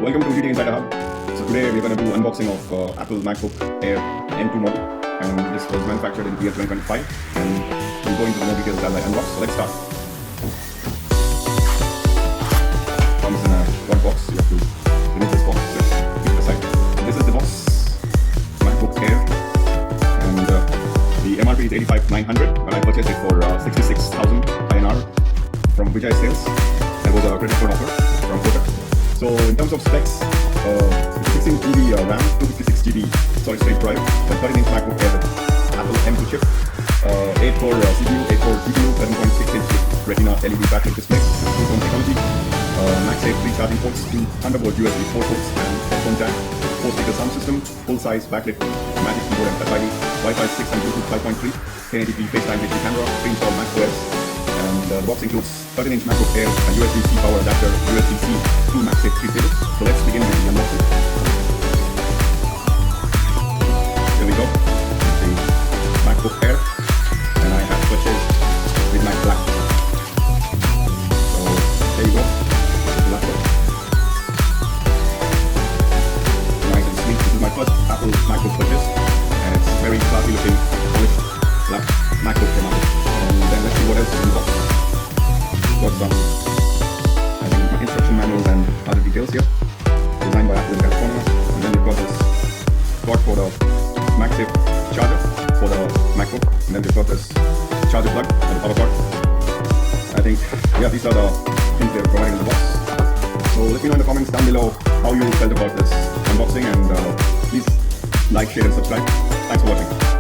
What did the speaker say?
Welcome to GT Insider Hub. So today we're going to do unboxing of Apple MacBook Air M2 model, and this was manufactured in the year 2025, and we'll go into more details as I unbox. So let's start. Comes in a one box. You have to remove this box. Let's keep it aside. This is the box, MacBook Air, and the MRP is 85,900, but I purchased it for 66,000 INR from Vijay Sales. That was a credit card offer from Kotak. So in terms of specs, 16GB RAM, 256GB solid-state drive, 13-inch MacBook Air with Apple M2 chip, 8-core CPU, 8-core GPU, 7.6-inch Retina LED backlit display, 2-tone technology, MagSafe 3 charging ports, 2 Thunderbolt USB 4 ports, and headphone jack, 4-speaker sound system, full-size backlit Magic Keyboard and Touch ID, Wi-Fi 6 and Bluetooth 5.3, 1080p FaceTime HD camera, pre-installed macOS, and the box includes 13-inch MacBook Air, a USB-C power adapter, USB-C, 2 MagSafe 3 cables. So let's begin with the unboxing. There we go, the MacBook Air, and I have purchased with my black. So there you go, the laptop. Nice and sleek. This is my first Apple MacBook purchase, and it's very classy looking, polished black MacBook from Apple. And then let's see what else is in the box. Got some, I think, instruction manuals and other details here. Designed by Apple in California. And then we've got this port for the MagSafe charger for the MacBook. And then we've got this charger plug for the power cord. I think, yeah, these are the things they're providing in the box. So let me know in the comments down below how you felt about this unboxing, and please like, share and subscribe. Thanks for watching.